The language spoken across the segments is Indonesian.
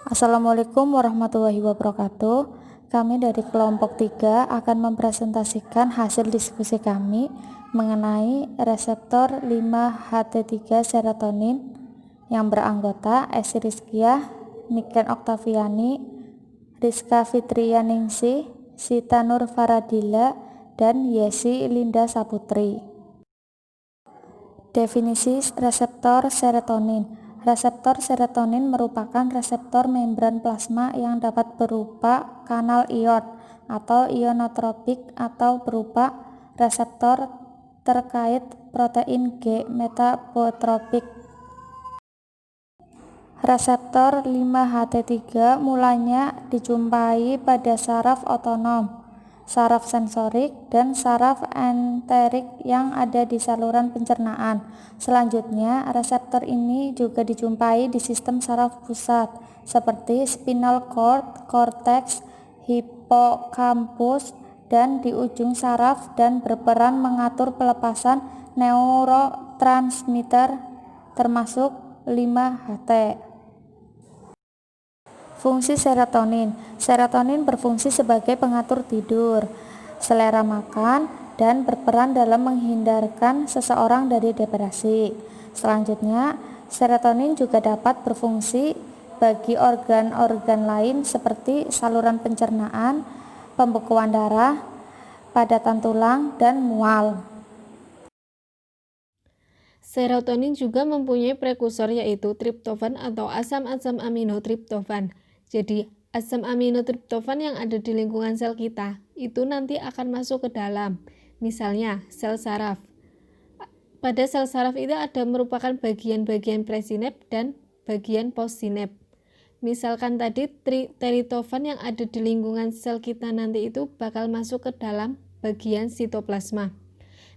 Assalamualaikum warahmatullahi wabarakatuh. Kami dari kelompok 3 akan mempresentasikan hasil diskusi kami mengenai reseptor 5-HT3 serotonin yang beranggota Esi Rizkiah, Niken Oktaviani, Rizka Fitrianingsih, Sita Nur Faradila, dan Yesi Linda Saputri. Definisi reseptor serotonin. Reseptor serotonin merupakan reseptor membran plasma yang dapat berupa kanal ion atau ionotropik atau berupa reseptor terkait protein G metabotropik. Reseptor 5-HT3 mulanya dijumpai pada saraf otonom, saraf sensorik, dan saraf enterik yang ada di saluran pencernaan. Selanjutnya, reseptor ini juga dijumpai di sistem saraf pusat, seperti spinal cord, cortex, hipokampus, dan di ujung saraf dan berperan mengatur pelepasan neurotransmitter termasuk 5-HT. Fungsi serotonin. Serotonin berfungsi sebagai pengatur tidur, selera makan, dan berperan dalam menghindarkan seseorang dari depresi. Selanjutnya, serotonin juga dapat berfungsi bagi organ-organ lain seperti saluran pencernaan, pembekuan darah, padatan tulang, dan mual. Serotonin juga mempunyai prekursor yaitu triptofan atau asam-asam amino triptofan. Jadi, asam amino triptofan yang ada di lingkungan sel kita itu nanti akan masuk ke dalam. Misalnya, sel saraf. Pada sel saraf itu ada merupakan bagian-bagian presinap dan bagian postsinap. Misalkan tadi tritofan yang ada di lingkungan sel kita nanti itu bakal masuk ke dalam bagian sitoplasma.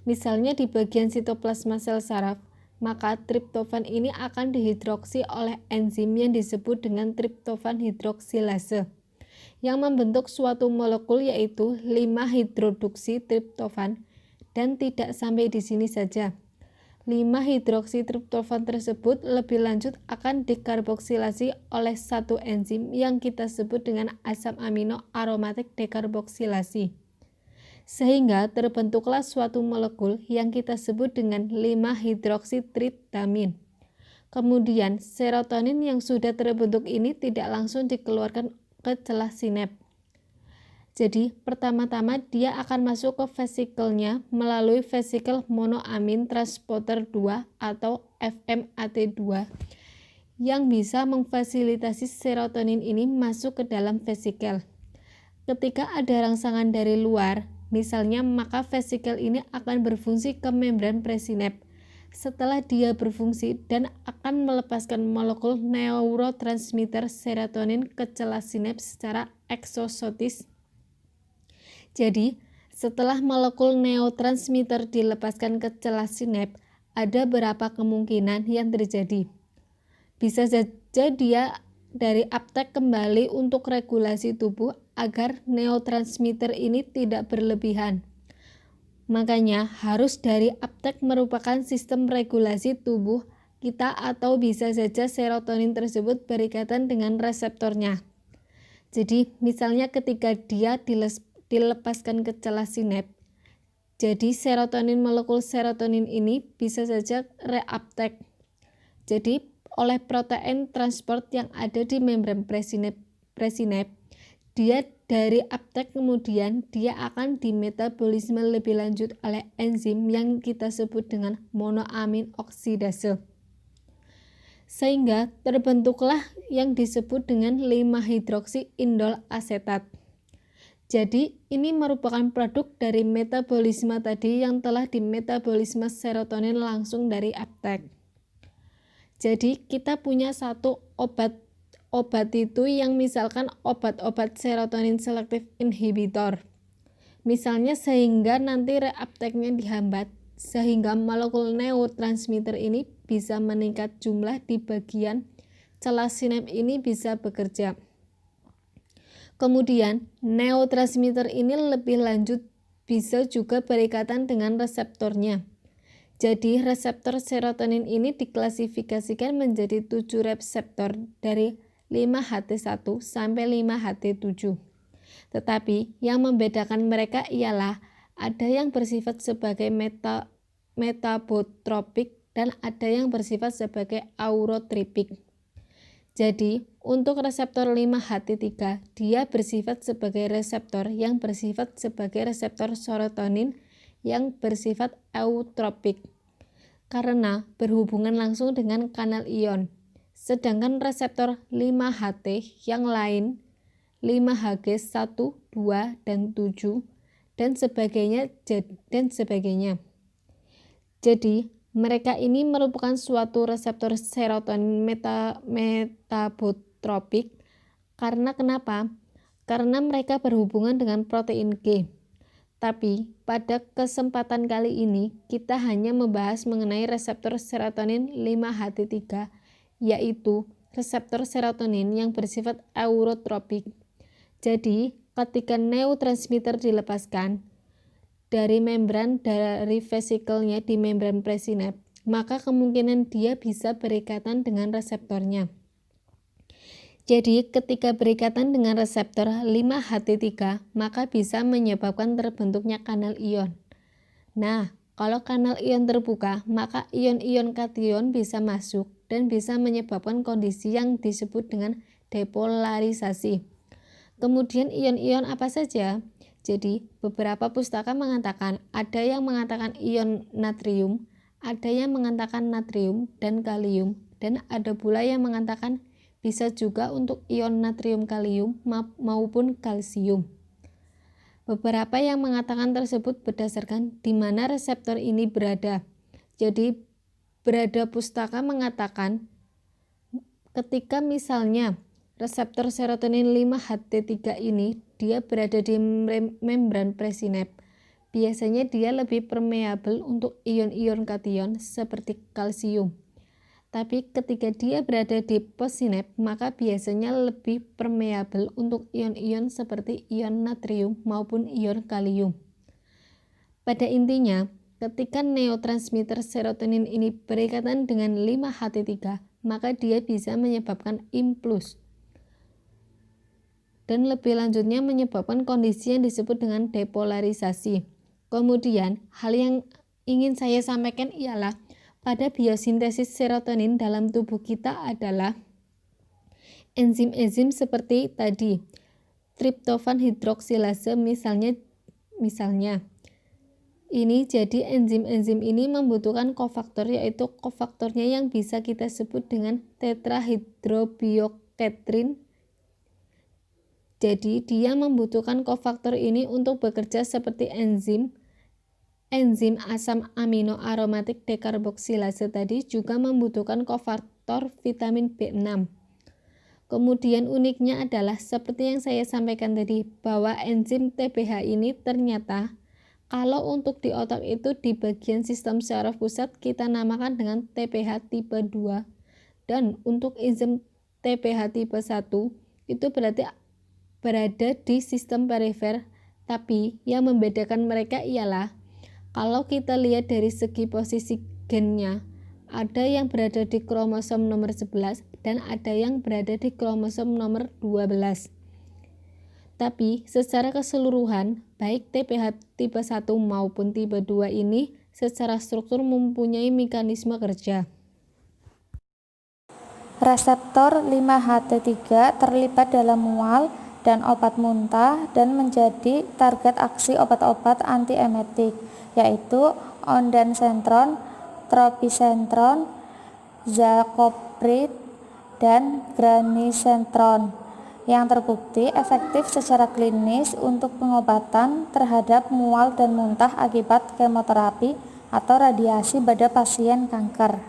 Misalnya di bagian sitoplasma sel saraf, maka triptofan ini akan dihidroksi oleh enzim yang disebut dengan triptofan hidroksilase yang membentuk suatu molekul yaitu 5-hidroksi triptofan. Dan tidak sampai di sini saja. 5-hidroksi triptofan tersebut lebih lanjut akan dekarboksilasi oleh satu enzim yang kita sebut dengan asam amino aromatik dekarboksilasi. Sehingga terbentuklah suatu molekul yang kita sebut dengan 5-hidroksitriptamin. Kemudian serotonin yang sudah terbentuk ini tidak langsung dikeluarkan ke celah sinap. Jadi pertama-tama dia akan masuk ke vesikelnya melalui vesikel monoamin transporter 2 atau FMAT2 yang bisa memfasilitasi serotonin ini masuk ke dalam vesikel. Ketika ada rangsangan dari luar, misalnya, maka vesikel ini akan berfungsi ke membran presinap. Setelah dia berfungsi dan akan melepaskan molekul neurotransmitter serotonin ke celah sinap secara eksosotis. Jadi, setelah molekul neurotransmitter dilepaskan ke celah sinap, ada beberapa kemungkinan yang terjadi. Bisa saja dia dari uptake kembali untuk regulasi tubuh agar neurotransmitter ini tidak berlebihan. Makanya harus dari uptake merupakan sistem regulasi tubuh kita atau bisa saja serotonin tersebut berikatan dengan reseptornya. Jadi misalnya ketika dia dilepaskan ke celah sinap, jadi serotonin molekul serotonin ini bisa saja reuptake. Jadi oleh protein transport yang ada di membran presinap, dia dari uptake kemudian dia akan dimetabolisme lebih lanjut oleh enzim yang kita sebut dengan monoamin oksidase. Sehingga terbentuklah yang disebut dengan 5-hidroksi indol asetat. Jadi ini merupakan produk dari metabolisme tadi yang telah dimetabolisme serotonin langsung dari uptake. Jadi kita punya satu obat itu yang misalkan obat-obat serotonin selektif inhibitor. Misalnya sehingga nanti reuptake-nya dihambat, sehingga molekul neurotransmitter ini bisa meningkat jumlah di bagian celah sinap ini bisa bekerja. Kemudian neurotransmitter ini lebih lanjut bisa juga berikatan dengan reseptornya. Jadi reseptor serotonin ini diklasifikasikan menjadi 7 reseptor dari 5-HT1 sampai 5-HT7. Tetapi yang membedakan mereka ialah ada yang bersifat sebagai metabotropik dan ada yang bersifat sebagai aurotropik. Jadi, untuk reseptor 5-HT3, dia bersifat sebagai reseptor yang bersifat sebagai reseptor serotonin yang bersifat eutropik karena berhubungan langsung dengan kanal ion. Sedangkan reseptor 5-HT yang lain 5-HG1, 2, dan 7 dan sebagainya. Jadi, mereka ini merupakan suatu reseptor serotonin metabotropik karena kenapa? Karena mereka berhubungan dengan protein G. Tapi pada kesempatan kali ini kita hanya membahas mengenai reseptor serotonin 5-HT3, yaitu reseptor serotonin yang bersifat aurotropik. Jadi, ketika neurotransmitter dilepaskan dari membran dari vesikelnya di membran presinap, maka kemungkinan dia bisa berikatan dengan reseptornya. Jadi, ketika berikatan dengan reseptor 5-HT3, maka bisa menyebabkan terbentuknya kanal ion. Nah, kalau kanal ion terbuka, maka ion-ion kation bisa masuk dan bisa menyebabkan kondisi yang disebut dengan depolarisasi. Kemudian ion-ion apa saja? Jadi, beberapa pustaka mengatakan ada yang mengatakan ion natrium, ada yang mengatakan natrium dan kalium, dan ada pula yang mengatakan bisa juga untuk ion natrium kalium maupun kalsium. Beberapa yang mengatakan tersebut berdasarkan di mana reseptor ini berada. Jadi, berada pustaka mengatakan ketika misalnya reseptor serotonin 5-HT3 ini dia berada di membran presinap, biasanya dia lebih permeabel untuk ion-ion kation seperti kalsium. Tapi ketika dia berada di postsinap, maka biasanya lebih permeabel untuk ion-ion seperti ion natrium maupun ion kalium. Pada intinya, ketika neurotransmitter serotonin ini berikatan dengan 5-HT3, maka dia bisa menyebabkan impuls. Dan lebih lanjutnya menyebabkan kondisi yang disebut dengan depolarisasi. Kemudian, hal yang ingin saya sampaikan ialah pada biosintesis serotonin dalam tubuh kita adalah enzim-enzim seperti tadi, triptofan hidroksilase misalnya. Ini jadi enzim-enzim ini membutuhkan kofaktor, yaitu kofaktornya yang bisa kita sebut dengan tetrahidrobioketrin. Jadi dia membutuhkan kofaktor ini untuk bekerja seperti enzim asam amino aromatik dekarboksilase tadi juga membutuhkan kofaktor vitamin B6. Kemudian uniknya adalah seperti yang saya sampaikan tadi bahwa enzim TBH ini ternyata kalau untuk di otak itu di bagian sistem saraf pusat kita namakan dengan TBH tipe 2 dan untuk enzim TBH tipe 1 itu berarti berada di sistem perifer, tapi yang membedakan mereka ialah kalau kita lihat dari segi posisi gennya, ada yang berada di kromosom nomor 11 dan ada yang berada di kromosom nomor 12. Tapi secara keseluruhan, baik TBH tipe 1 maupun tipe 2 ini secara struktur mempunyai mekanisme kerja. Reseptor 5-HT3 terlibat dalam mual dan obat muntah dan menjadi target aksi obat-obat antiemetik, yaitu ondansetron, tropisentron, zacoprid, dan granisetron, yang terbukti efektif secara klinis untuk pengobatan terhadap mual dan muntah akibat kemoterapi atau radiasi pada pasien kanker.